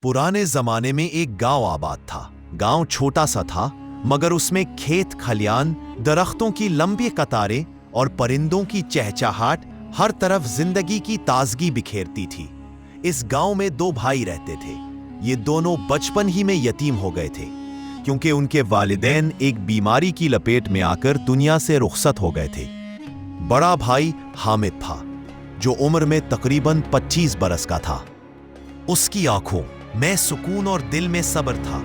पुराने जमाने में एक गांव आबाद था। गांव छोटा सा था, मगर उसमें खेत खलियान, दरख्तों की लंबी कतारें और परिंदों की चहचहाट हर तरफ जिंदगी की ताजगी बिखेरती थी। इस गांव में दो भाई रहते थे। ये दोनों बचपन ही में यतीम हो गए थे, क्योंकि उनके वालिदैन एक बीमारी की लपेट में आकर दुनिया से रुखसत हो गए थे। बड़ा भाई हामिद था, जो उम्र में तकरीबन 25 बरस का था। उसकी आंखों में सुकून और दिल में सब्र था।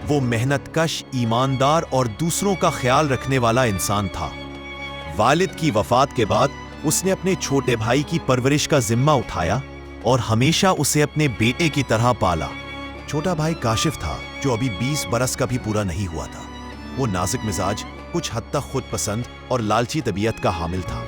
वो मेहनतकश, ईमानदार और दूसरों का ख्याल रखने वाला इंसान था। वालिद की वफात के बाद उसने अपने छोटे भाई की परवरिश का जिम्मा उठाया और हमेशा उसे अपने बेटे की तरह पाला। छोटा भाई काशिफ था, जो अभी 20 बरस का भी पूरा नहीं हुआ था। वो नाजुक मिजाज, कुछ हद तक खुद पसंद और लालची तबीयत का हामिल था।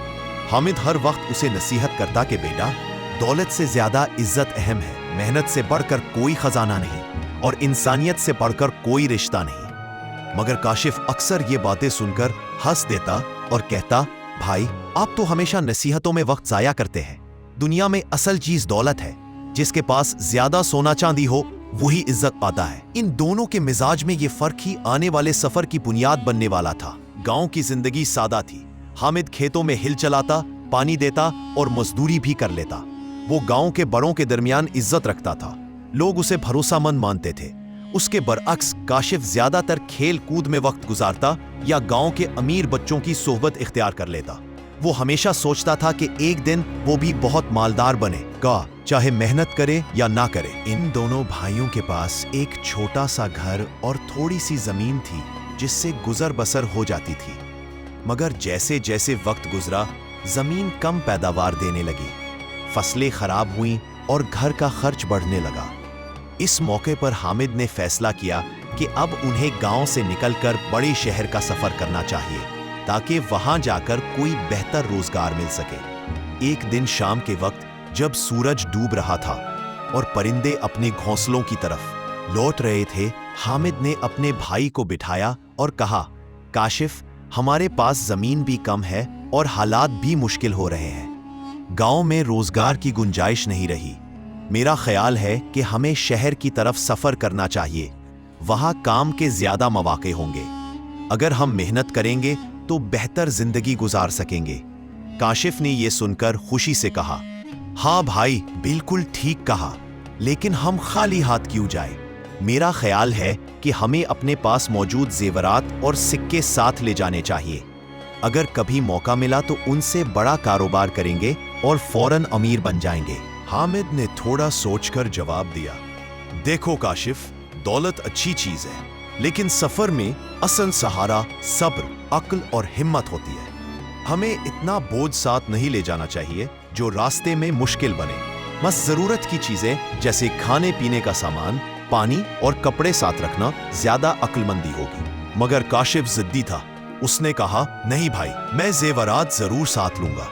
हामिद हर वक्त उसे नसीहत करता कि बेटा, दौलत से ज्यादा इज्जत अहम है, मेहनत से बढ़कर कोई खजाना नहीं और इंसानियत से बढ़कर कोई रिश्ता नहीं। मगर काशिफ अक्सर ये बातें सुनकर हंस देता और कहता, भाई आप तो हमेशा नसीहतों में वक्त जाया करते हैं। दुनिया में असल चीज दौलत है। जिसके पास ज्यादा सोना चांदी हो वही इज्जत पाता है। इन दोनों के मिजाज में ये फर्क ही आने वाले सफर की बुनियाद बनने वाला था। गांव की जिंदगी सादा थी। हामिद खेतों में हिल चलाता, पानी देता और मजदूरी भी कर लेता। वो गांव के बड़ों के दरमियान इज्जत रखता था। लोग उसे भरोसामंद मानते थे। उसके बरअक्स काशिफ ज्यादातर खेल कूद में वक्त गुजारता या गांव के अमीर बच्चों की सोहबत इख्तियार कर लेता। वो हमेशा सोचता था कि एक दिन वो भी बहुत मालदार बनेगा, चाहे मेहनत करे या ना करे। इन दोनों भाइयों के पास एक छोटा सा घर और थोड़ी सी जमीन थी, जिससे गुजर बसर हो जाती थी। मगर जैसे जैसे वक्त गुजरा, जमीन कम पैदावार देने लगी, फसलें खराब हुईं और घर का खर्च बढ़ने लगा। इस मौके पर हामिद ने फैसला किया कि अब उन्हें गांव से निकलकर बड़े शहर का सफर करना चाहिए, ताकि वहां जाकर कोई बेहतर रोजगार मिल सके। एक दिन शाम के वक्त जब सूरज डूब रहा था और परिंदे अपने घोंसलों की तरफ लौट रहे थे, हामिद ने अपने भाई को बिठाया और कहा, काशिफ, हमारे पास जमीन भी कम है और हालात भी मुश्किल हो रहे हैं। गांव में रोजगार की गुंजाइश नहीं रही। मेरा ख्याल है कि हमें शहर की तरफ सफर करना चाहिए। वहां काम के ज्यादा मौके होंगे। अगर हम मेहनत करेंगे तो बेहतर जिंदगी गुजार सकेंगे। काशिफ ने यह सुनकर खुशी से कहा, हाँ भाई, बिल्कुल ठीक कहा, लेकिन हम खाली हाथ क्यों जाए? मेरा ख्याल है कि हमें अपने पास मौजूद जेवरात और सिक्के साथ ले जाने चाहिए। अगर कभी मौका मिला तो उनसे बड़ा कारोबार करेंगे और फौरन अमीर बन जाएंगे। हामिद ने थोड़ा सोचकर जवाब दिया, देखो काशिफ, दौलत अच्छी चीज है, लेकिन सफर में असल सहारा सब्र, अक्ल और हिम्मत होती है। हमें इतना बोझ साथ नहीं ले जाना चाहिए जो रास्ते में मुश्किल बने। बस जरूरत की चीजें जैसे खाने पीने का सामान, पानी और कपड़े साथ रखना ज्यादा अक्लमंदी होगी। मगर काशिफ जिद्दी था। उसने कहा, नहीं भाई, मैं जेवरात जरूर साथ लूंगा,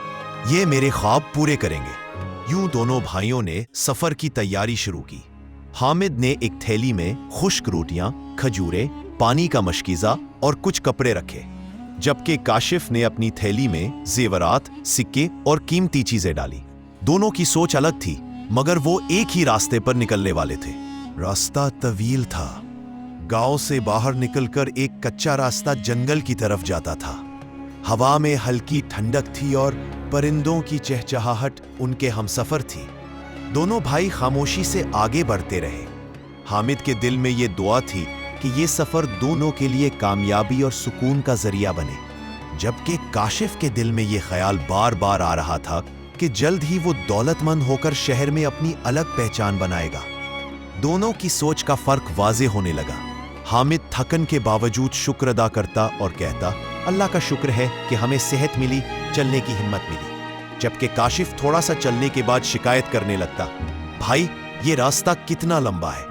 ये मेरे ख्वाब पूरे करेंगे। यूं दोनों भाइयों ने सफर की तैयारी शुरू की। हामिद ने एक थैली में खुश्क रोटियां, खजूरें, पानी का मशकीजा और कुछ कपड़े रखे, जबकि काशिफ ने अपनी थैली में जेवरात, सिक्के और कीमती चीजें डाली। दोनों की सोच अलग थी, मगर वो एक ही रास्ते पर निकलने वाले थे। रास्ता तवील था। गांव से बाहर निकलकर एक कच्चा रास्ता जंगल की तरफ जाता था। हवा में हल्की ठंडक थी और परिंदों की चहचहाहट उनके हमसफर थी। दोनों भाई खामोशी से आगे बढ़ते रहे। हामिद के दिल में ये दुआ थी कि ये सफर दोनों के लिए कामयाबी और सुकून का जरिया बने, जबकि काशिफ के दिल में ये ख्याल बार बार आ रहा था कि जल्द ही वो दौलतमंद होकर शहर में अपनी अलग पहचान बनाएगा। दोनों की सोच का फर्क वाजे होने लगा। हामिद थकन के बावजूद शुक्र अदा करता और कहता, अल्लाह का शुक्र है कि हमें सेहत मिली, चलने की हिम्मत मिली। जबकि काशिफ थोड़ा सा चलने के बाद शिकायत करने लगता, भाई ये रास्ता कितना लंबा है,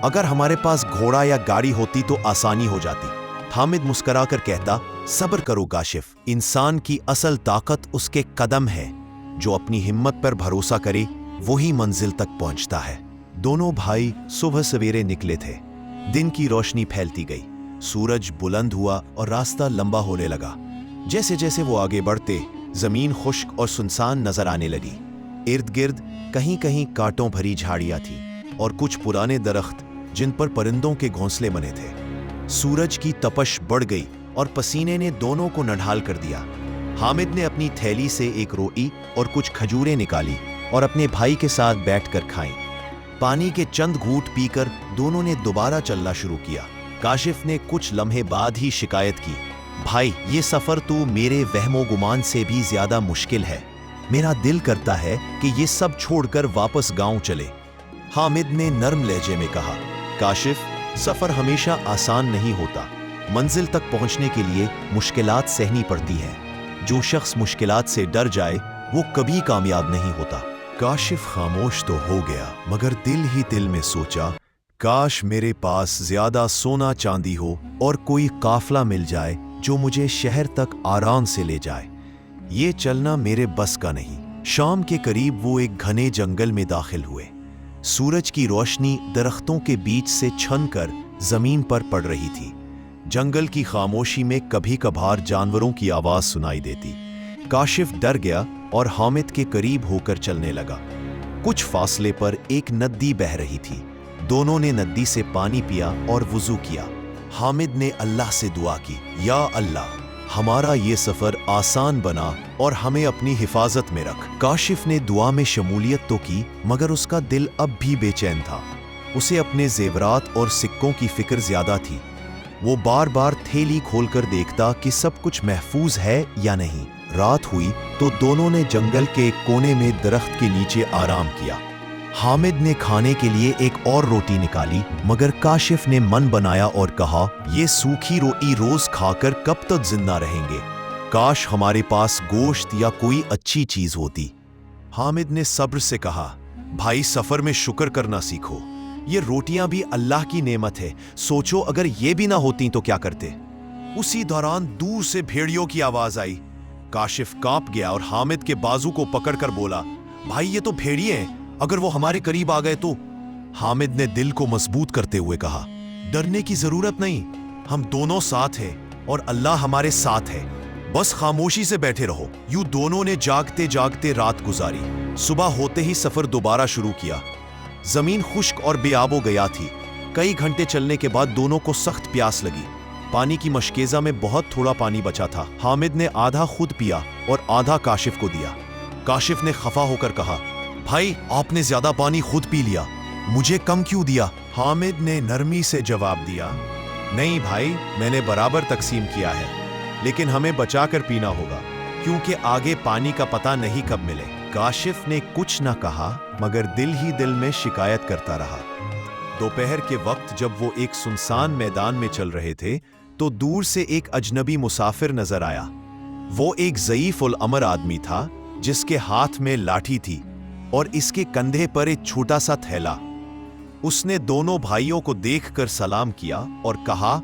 अगर हमारे पास घोड़ा या गाड़ी होती तो आसानी हो जाती। हामिद मुस्कुराकर कहता, सब्र करो काशिफ, इंसान की असल ताकत उसके कदम है। जो अपनी हिम्मत पर भरोसा करे वही मंजिल तक पहुंचता है। दोनों भाई सुबह सवेरे निकले थे। दिन की रोशनी फैलती गई, सूरज बुलंद हुआ और रास्ता लंबा होने लगा। जैसे जैसे वो आगे बढ़ते, जमीन खुश्क और सुनसान नजर आने लगी। इर्द गिर्द कहीं कहीं कांटों भरी झाड़ियां थी। और कुछ पुराने दरख्त जिन पर परिंदों के घोंसले बने थे। सूरज की तपश बढ़ गई और पसीने ने दोनों को नढाल कर दिया। हामिद ने अपनी थैली से एक रोटी और कुछ खजूरें निकाली और अपने भाई के साथ बैठकर खाईं। पानी के चंद घूंट पीकर दोनों ने दोबारा चलना शुरू किया। काशिफ ने कुछ लम्हे बाद ही शिकायत की, भाई ये सफर तो मेरे वहमो गुमान से भी ज्यादा मुश्किल है। मेरा दिल करता है कि ये सब छोड़कर वापस गांव चले। हामिद ने नर्म लहजे में कहा, काशिफ सफर हमेशा आसान नहीं होता। मंजिल तक पहुंचने के लिए मुश्किलात सहनी पड़ती है। जो शख्स मुश्किलात से डर जाए वो कभी कामयाब नहीं होता। काशिफ खामोश तो हो गया, मगर दिल ही दिल में सोचा, काश मेरे पास ज्यादा सोना चांदी हो और कोई काफला मिल जाए जो मुझे शहर तक आराम से ले जाए। ये चलना मेरे बस का नहीं। शाम के करीब वो एक घने जंगल में दाखिल हुए। सूरज की रोशनी दरख्तों के बीच से छनकर जमीन पर पड़ रही थी। जंगल की खामोशी में कभी कभार जानवरों की आवाज सुनाई देती। काशिफ डर गया और हामिद के करीब होकर चलने लगा। कुछ फासले पर एक नदी बह रही थी। दोनों ने नदी से पानी पिया और वुजू किया। हामिद ने अल्लाह से दुआ की, या अल्लाह हमारा ये सफर आसान बना और हमें अपनी हिफाजत में रख। काशिफ ने दुआ में शमूलियत तो की, मगर उसका दिल अब भी बेचैन था। उसे अपने जेवरात और सिक्कों की फिक्र ज्यादा थी। वो बार बार थैली खोलकर देखता कि सब कुछ महफूज है या नहीं। रात हुई तो दोनों ने जंगल के एक कोने में दरख्त के नीचे आराम किया। हामिद ने खाने के लिए एक और रोटी निकाली, मगर काशिफ ने मन बनाया और कहा, ये सूखी रोटी रोज खाकर कब तक जिंदा रहेंगे। काश हमारे पास गोश्त या कोई अच्छी चीज होती। हामिद ने सब्र से कहा, भाई सफर में शुक्र करना सीखो। ये रोटियां भी अल्लाह की नेमत है। सोचो अगर ये भी ना होती तो क्या करते। उसी दौरान दूर से भेड़ियों की आवाज आई। काशिफ कांप गया और हामिद के बाजू को पकड़कर बोला, भाई ये तो भेड़िए हैं, अगर वो हमारे करीब आ गए तो। हामिद ने दिल को मजबूत करते हुए कहा, डरने की जरूरत नहीं, हम दोनों साथ हैं और अल्लाह हमारे साथ है। बस खामोशी से बैठे रहो। यूं दोनों ने जागते जागते रात गुजारी। सुबह होते ही सफर दोबारा शुरू किया। जमीन खुश्क और बेआबो गया थी। कई घंटे चलने के बाद दोनों को सख्त प्यास लगी। पानी की मशकेजा में बहुत थोड़ा पानी बचा था। हामिद ने आधा खुद पिया और आधा काशिफ को दिया। काशिफ ने खफा होकर कहा, भाई आपने ज्यादा पानी खुद पी लिया, मुझे कम क्यों दिया। हामिद ने नरमी से जवाब दिया, नहीं भाई मैंने बराबर तकसीम किया है, लेकिन हमें बचाकर पीना होगा क्योंकि आगे पानी का पता नहीं कब मिले। काशिफ ने कुछ न कहा, मगर दिल ही दिल में शिकायत करता रहा। दोपहर के वक्त जब वो एक सुनसान मैदान में चल रहे थे तो दूर से एक अजनबी मुसाफिर नजर आया। वो एक ज़ईफ उल अमर आदमी था जिसके हाथ में लाठी थी और इसके कंधे पर एक छोटा सा थैला। उसने दोनों भाइयों को देखकर सलाम किया और कहा,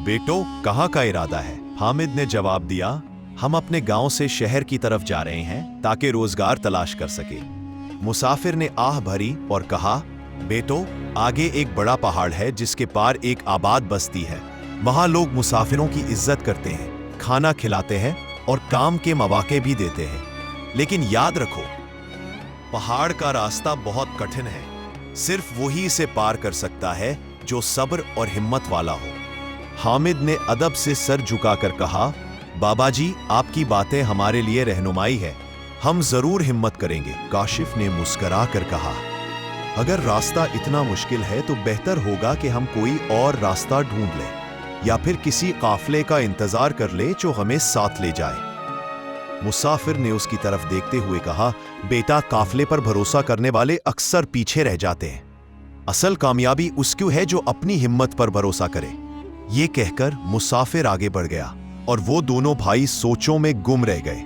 बेटो कहाँ का इरादा है। हामिद ने जवाब दिया, हम अपने गांव से शहर की तरफ जा रहे हैं ताकि रोजगार तलाश कर सके। मुसाफिर ने आह भरी और कहा, बेटो आगे एक बड़ा पहाड़ है जिसके पार एक आबाद बस्ती है। वहां लोग मुसाफिरों की इज्जत करते हैं, खाना खिलाते हैं और काम के मौके भी देते हैं। लेकिन याद रखो, पहाड़ का रास्ता बहुत कठिन है। सिर्फ वही इसे पार कर सकता है जो सब्र और हिम्मत वाला हो। हामिद ने अदब से सर झुकाकर कहा, बाबा जी आपकी बातें हमारे लिए रहनुमाई है, हम जरूर हिम्मत करेंगे। काशिफ ने मुस्करा कर कहा, अगर रास्ता इतना मुश्किल है तो बेहतर होगा कि हम कोई और रास्ता ढूंढ लें या फिर किसी काफले का इंतजार कर ले जो हमें साथ ले जाए। मुसाफिर ने उसकी तरफ देखते हुए कहा, बेटा काफले पर भरोसा करने वाले अक्सर पीछे रह जाते हैं। असल कामयाबी उसकी है जो अपनी हिम्मत पर भरोसा करे। ये कहकर मुसाफिर आगे बढ़ गया और वो दोनों भाई सोचों में गुम रह गए।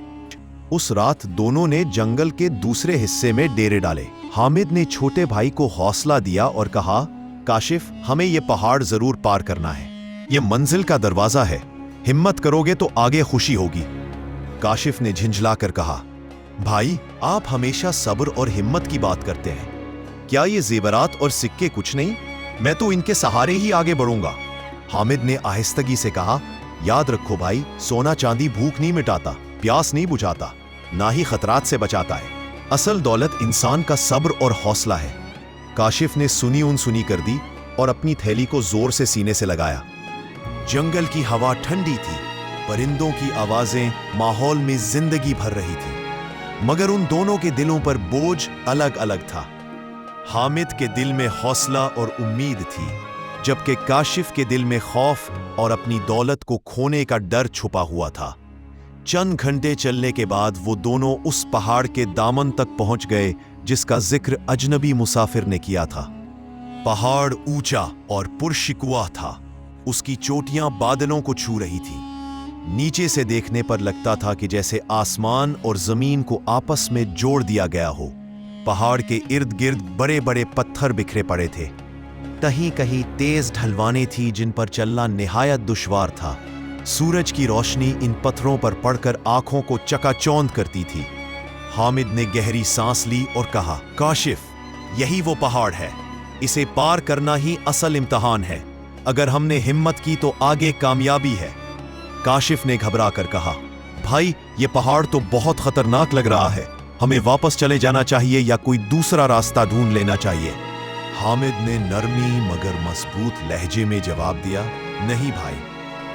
उस रात दोनों ने जंगल के दूसरे हिस्से में डेरे डाले। हामिद ने छोटे भाई को हौसला दिया और कहा, काशिफ हमें ये पहाड़ जरूर पार करना है, ये मंजिल का दरवाजा है, हिम्मत करोगे तो आगे खुशी होगी। काशिफ ने झिंझलाकर कहा, भाई आप हमेशा सब्र और हिम्मत की बात करते हैं, क्या ये जेवरात और सिक्के कुछ नहीं? मैं तो इनके सहारे ही आगे बढ़ूंगा। हामिद ने आहिस्तगी से कहा, याद रखो भाई, सोना चांदी भूख नहीं मिटाता, प्यास नहीं बुझाता, ना ही खतरात से बचाता है। असल दौलत इंसान का सब्र और हौसला है। काशिफ ने सुनी कर दी और अपनी थैली को जोर से सीने से लगाया। जंगल की हवा ठंडी थी, परिंदों की आवाजें माहौल में जिंदगी भर रही थी, मगर उन दोनों के दिलों पर बोझ अलग अलग था। हामिद के दिल में हौसला और उम्मीद थी, जबकि काशिफ के दिल में खौफ और अपनी दौलत को खोने का डर छुपा हुआ था। चंद घंटे चलने के बाद वो दोनों उस पहाड़ के दामन तक पहुंच गए जिसका जिक्र अजनबी मुसाफिर ने किया था। पहाड़ ऊंचा और पुरशिकवा था, उसकी चोटियां बादलों को छू रही थी। नीचे से देखने पर लगता था कि जैसे आसमान और जमीन को आपस में जोड़ दिया गया हो। पहाड़ के इर्द गिर्द बड़े बड़े पत्थर बिखरे पड़े थे, कहीं कहीं तेज ढलवानें थी जिन पर चलना निहायत दुश्वार था। सूरज की रोशनी इन पत्थरों पर पड़कर आंखों को चकाचौंध करती थी। हामिद ने गहरी सांस ली और कहा, काशिफ, यही वो पहाड़ है, इसे पार करना ही असल इम्तिहान है। अगर हमने हिम्मत की तो आगे कामयाबी है। काशिफ ने घबरा कर कहा, भाई ये पहाड़ तो बहुत खतरनाक लग रहा है, हमें वापस चले जाना चाहिए या कोई दूसरा रास्ता ढूंढ लेना चाहिए। हामिद ने नरमी मगर मजबूत लहजे में जवाब दिया, नहीं भाई,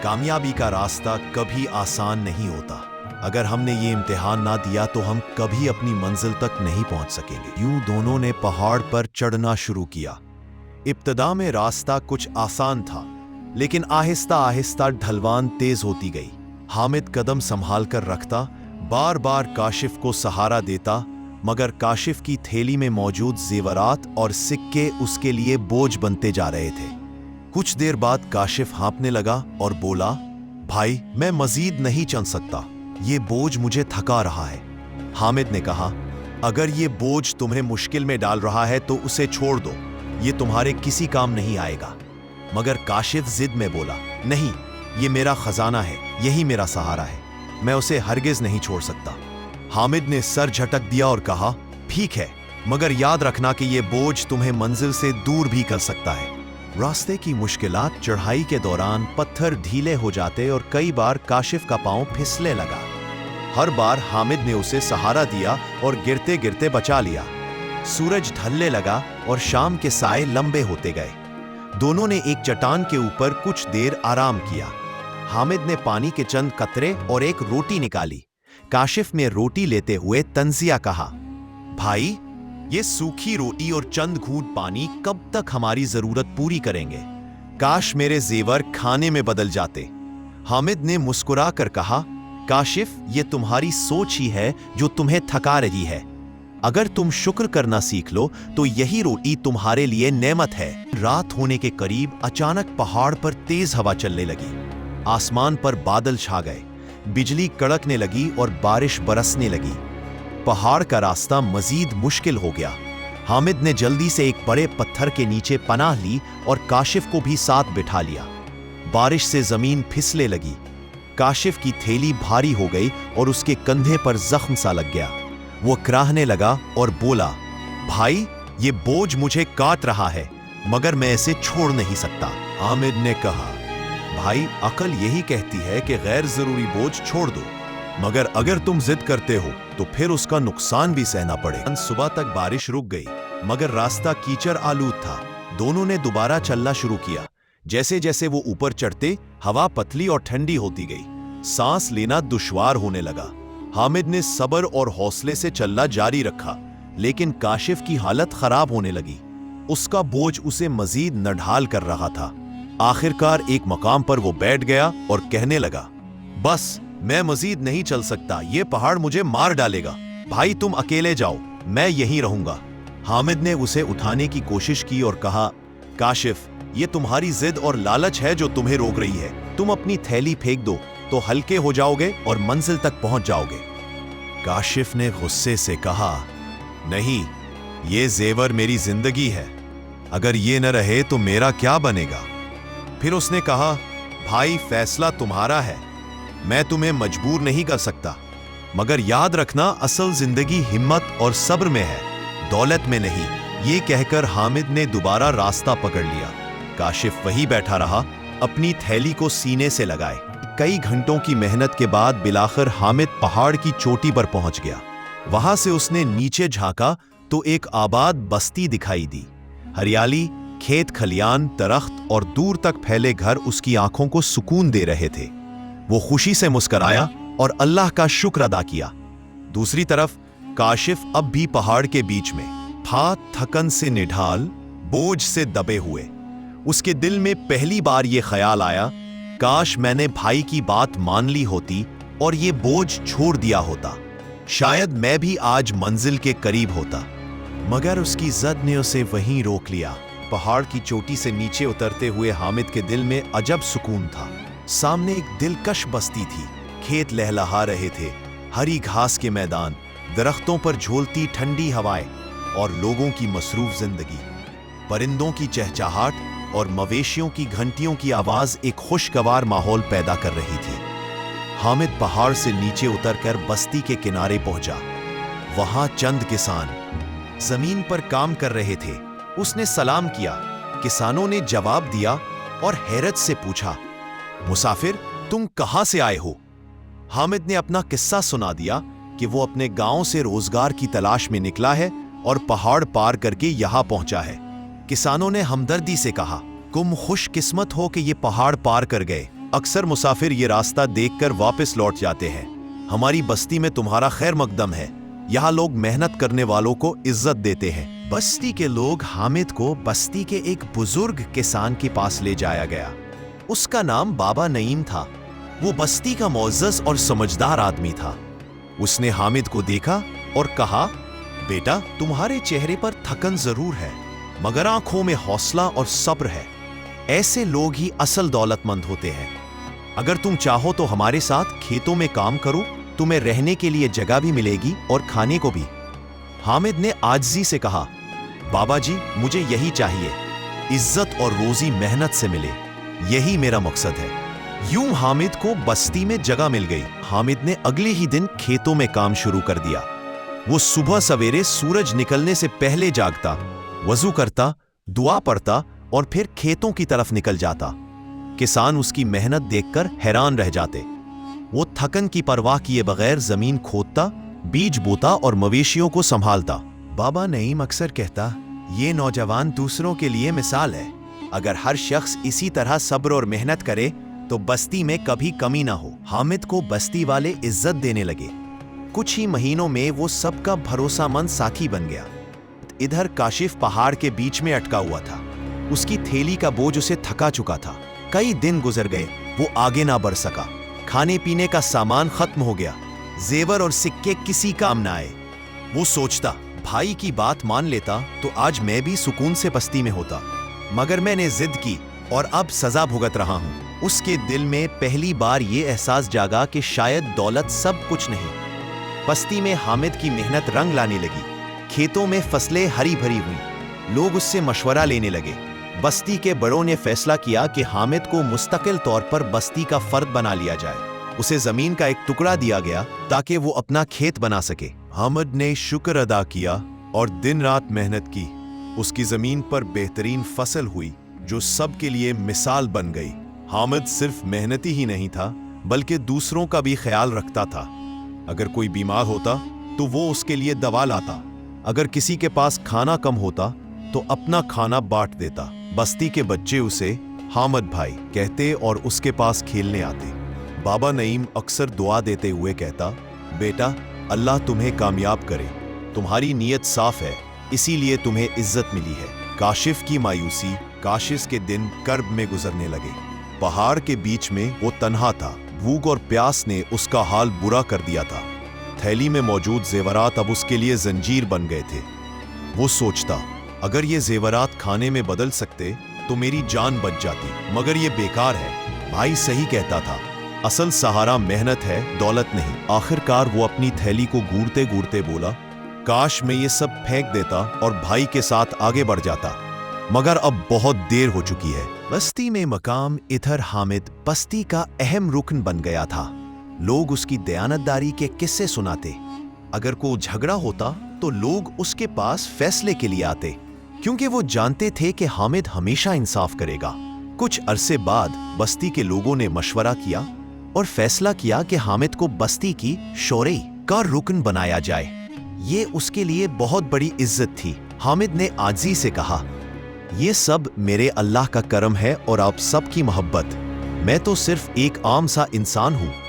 कामयाबी का रास्ता कभी आसान नहीं होता। अगर हमने ये इम्तिहान ना दिया तो हम कभी अपनी मंजिल तक नहीं पहुंच सकेंगे। यूं दोनों ने पहाड़ पर चढ़ना शुरू किया। इब्तदा में रास्ता कुछ आसान था, लेकिन आहिस्ता आहिस्ता ढलवान तेज होती गई। हामिद कदम संभाल कर रखता, बार बार काशिफ को सहारा देता, मगर काशिफ की थैली में मौजूद जेवरात और सिक्के उसके लिए बोझ बनते जा रहे थे। कुछ देर बाद काशिफ हाँफने लगा और बोला, भाई मैं मजीद नहीं चल सकता, ये बोझ मुझे थका रहा है। हामिद ने कहा, अगर ये बोझ तुम्हें मुश्किल में डाल रहा है तो उसे छोड़ दो, ये तुम्हारे किसी काम नहीं आएगा। मगर काशिफ जिद में बोला, नहीं, ये मेरा खजाना है, यही मेरा सहारा है, मैं उसे हरगिज नहीं छोड़ सकता। हामिद ने सर झटक दिया और कहा, ठीक है, मगर याद रखना कि ये बोझ तुम्हें मंजिल से दूर भी कर सकता है। रास्ते की मुश्किलात चढ़ाई के दौरान पत्थर ढीले हो जाते और कई बार काशिफ का पांव फिसलने लगा। हर बार हामिद ने उसे सहारा दिया और गिरते गिरते बचा लिया। सूरज ढलने लगा और शाम के साए लंबे होते गए। दोनों ने एक चट्टान के ऊपर कुछ देर आराम किया। हामिद ने पानी के चंद कतरे और एक रोटी निकाली। काशिफ ने रोटी लेते हुए तंजिया कहा, भाई ये सूखी रोटी और चंद घूंट पानी कब तक हमारी जरूरत पूरी करेंगे? काश मेरे जेवर खाने में बदल जाते। हामिद ने मुस्कुरा कर कहा, काशिफ ये तुम्हारी सोच ही है जो तुम्हें थका रही है। अगर तुम शुक्र करना सीख लो तो यही रोटी तुम्हारे लिए नेमत है। रात होने के करीब अचानक पहाड़ पर तेज हवा चलने लगी। आसमान पर बादल छा गए, बिजली कड़कने लगी और बारिश बरसने लगी। पहाड़ का रास्ता मजीद मुश्किल हो गया। हामिद ने जल्दी से एक बड़े पत्थर के नीचे पनाह ली और काशिफ को भी साथ बिठा लिया। बारिश से जमीन फिसले लगी। काशिफ की थैली भारी हो गई और उसके कंधे पर जख्म सा लग गया। वो कराहने लगा और बोला, भाई ये बोझ मुझे काट रहा है, मगर मैं इसे छोड़ नहीं सकता। हामिद ने कहा, भाई अकल यही कहती है कि गैर जरूरी बोझ छोड़ दो, मगर अगर तुम जिद करते हो तो फिर उसका नुकसान भी सहना पड़े। सुबह तक बारिश रुक गई, मगर रास्ता कीचड़ आलूद था। दोनों ने दोबारा चलना शुरू किया। जैसे जैसे वो ऊपर चढ़ते, हवा पतली और ठंडी होती गई। सांस लेना दुश्वार होने लगा। हामिद ने सब्र और हौसले से चलना जारी रखा, लेकिन काशिफ की हालत खराब होने लगी। उसका बोझ उसे मजीद नढाल कर रहा था। आखिरकार एक मकाम पर वो बैठ गया और कहने लगा, बस मैं मजीद नहीं चल सकता, ये पहाड़ मुझे मार डालेगा। भाई तुम अकेले जाओ, मैं यहीं रहूंगा। हामिद ने उसे उठाने की कोशिश की और कहा, काशिफ ये तुम्हारी जिद और लालच है जो तुम्हें रोक रही है। तुम अपनी थैली फेंक दो तो हल्के हो जाओगे और मंजिल तक पहुंच जाओगे। काशिफ ने गुस्से से कहा, नहीं, ये जेवर मेरी जिंदगी है, अगर ये न रहे तो मेरा क्या बनेगा। फिर उसने कहा, भाई फैसला तुम्हारा है, मैं तुम्हें मजबूर नहीं कर सकता, मगर याद रखना असल जिंदगी हिम्मत और सब्र में है, दौलत में नहीं। ये कहकर हामिद ने दोबारा रास्ता पकड़ लिया। काशिफ वहीं बैठा रहा, अपनी थैली को सीने से लगाए। कई घंटों की मेहनत के बाद बिलाखिर हामिद पहाड़ की चोटी पर पहुंच गया। वहां से उसने नीचे झांका तो एक आबाद बस्ती दिखाई दी। हरियाली, खेत खलियान, दरख्त और दूर तक फैले घर उसकी आंखों को सुकून दे रहे थे। वो खुशी से मुस्कुराया और अल्लाह का शुक्र अदा किया। दूसरी तरफ काशिफ अब भी पहाड़ के बीच में था, थकन से निढाल, बोझ से दबे हुए। उसके दिल में पहली बार ये ख्याल आया, काश मैंने भाई की बात मान ली होती और ये बोझ छोड़ दिया होता, शायद मैं भी आज मंजिल के करीब होता। मगर उसकी जिद ने उसे वहीं रोक लिया। पहाड़ की चोटी से नीचे उतरते हुए हामिद के दिल में अजब सुकून था। सामने एक दिलकश बस्ती थी, खेत लहलहा रहे थे, हरी घास के मैदान, दरख्तों पर झूलती ठंडी हवाएं और लोगों की मसरूफ जिंदगी। परिंदों की चहचहाट और मवेशियों की घंटियों की आवाज एक खुशगवार माहौल पैदा कर रही थी। हामिद पहाड़ से नीचे उतरकर बस्ती के किनारे पहुंचा। वहां चंद किसान जमीन पर काम कर रहे थे। उसने सलाम किया। किसानों ने जवाब दिया और हैरत से पूछा, मुसाफिर, तुम कहां से आए हो? हामिद ने अपना किस्सा सुना दिया कि वो अपने गांव से रोजगार की तलाश में निकला है और पहाड़ पार करके यहां पहुंचा है। किसानों ने हमदर्दी से कहा, तुम खुशकिस्मत हो कि ये पहाड़ पार कर गए। अक्सर मुसाफिर ये रास्ता देखकर वापस लौट जाते हैं। हमारी बस्ती में तुम्हारा खैर मकदम है। यहाँ लोग मेहनत करने वालों को इज्जत देते हैं। बस्ती के लोग हामिद को बस्ती के एक बुजुर्ग किसान के पास ले जाया गया। उसका नाम बाबा नईम था। वो बस्ती का मुअज़्ज़ज़ और समझदार आदमी था। उसने हामिद को देखा और कहा, बेटा, तुम्हारे चेहरे पर थकन जरूर है, मगर आंखों में हौसला और सब्र है। ऐसे लोग ही असल दौलतमंद होते हैं। अगर तुम चाहो तो हमारे साथ खेतों में काम करो, तुम्हें रहने के लिए जगह भी मिलेगी और खाने को भी। हामिद ने आजिज़ी से कहा, बाबा जी, मुझे यही चाहिए, इज्जत और रोजी मेहनत से मिले, यही मेरा मकसद है। यूं हामिद को बस्ती में जगह मिल गई। हामिद ने अगले ही दिन खेतों में काम शुरू कर दिया। वो सुबह सवेरे सूरज निकलने से पहले जागता, वजू करता, दुआ पढ़ता और फिर खेतों की तरफ निकल जाता। किसान उसकी मेहनत देखकर हैरान रह जाते। वो थकन की परवाह किए बगैर जमीन खोदता, बीज बोता और मवेशियों को संभालता। बाबा नईम अक्सर कहता, ये नौजवान दूसरों के लिए मिसाल है। अगर हर शख्स इसी तरह सब्र और मेहनत करे तो बस्ती में कभी कमी ना हो। हामिद को बस्ती वाले इज्जत देने लगे। कुछ ही महीनों में वो सबका भरोसामंद साथी बन गया। इधर काशिफ पहाड़ के बीच में अटका हुआ था। उसकी थैली का बोझ उसे थका चुका था। कई दिन गुजर गए, वो आगे ना बढ़ सका। खाने पीने का सामान खत्म हो गया, जेवर और सिक्के किसी काम ना आए। वो सोचता, भाई की बात मान लेता तो आज मैं भी सुकून से बस्ती में होता, मगर मैंने जिद की और अब सजा भुगत रहा हूं। उसके दिल में पहली बार ये एहसास जागा कि शायद दौलत सब कुछ नहीं। बस्ती में हामिद की मेहनत रंग लाने लगी। खेतों में फसलें हरी भरी हुई। लोग उससे मशवरा लेने लगे। बस्ती के बड़ों ने फैसला किया कि हामिद को मुस्तकिल तौर पर बस्ती का फर्द बना लिया जाए। उसे जमीन का एक टुकड़ा दिया गया ताकि वो अपना खेत बना सके। हामिद ने शुक्र अदा किया और दिन रात मेहनत की। उसकी जमीन पर बेहतरीन फसल हुई जो सबके लिए मिसाल बन गई। हामिद सिर्फ मेहनती ही नहीं था, बल्कि दूसरों का भी ख्याल रखता था। अगर कोई बीमार होता तो वो उसके लिए दवा लाता। अगर किसी के पास खाना कम होता तो अपना खाना बांट देता। बस्ती के बच्चे उसे हामिद भाई कहते और उसके पास खेलने आते। बाबा नईम अक्सर दुआ देते हुए कहता, बेटा, अल्लाह तुम्हें कामयाब करे। तुम्हारी नीयत साफ है, इसीलिए तुम्हें इज्जत मिली है। काशिफ की मायूसी, काशिश के दिन कर्ब में गुजरने लगे। पहाड़ के बीच में वो तन्हा था। भूख और प्यास ने उसका हाल बुरा कर दिया था। थैली में मौजूद जेवरात अब उसके लिए जंजीर बन गए थे। वो सोचता, अगर ये जेवरात खाने में बदल सकते तो मेरी जान बच जाती, मगर ये बेकार है। भाई सही कहता था, असल सहारा मेहनत है, दौलत नहीं। आखिरकार वो अपनी थैली को घूरते घूरते बोला, काश मैं ये सब फेंक देता और भाई के साथ आगे बढ़ जाता, मगर अब बहुत देर हो चुकी है। बस्ती में मकाम इधर हामिद बस्ती का अहम रुकन बन गया था। लोग उसकी दयानतदारी के किस्से सुनाते। अगर कोई झगड़ा होता तो लोग उसके पास फैसले के लिए आते, क्योंकि वो जानते थे कि हामिद हमेशा इंसाफ करेगा। कुछ अरसे बाद बस्ती के लोगों ने मशवरा किया और फैसला किया कि हामिद को बस्ती की शोरे का रुकन बनाया जाए। ये उसके लिए बहुत बड़ी इज्जत थी। हामिद ने आजी से कहा, یہ سب میرے اللہ کا کرم ہے اور آپ سب کی محبت. میں تو صرف ایک عام سا انسان ہوں.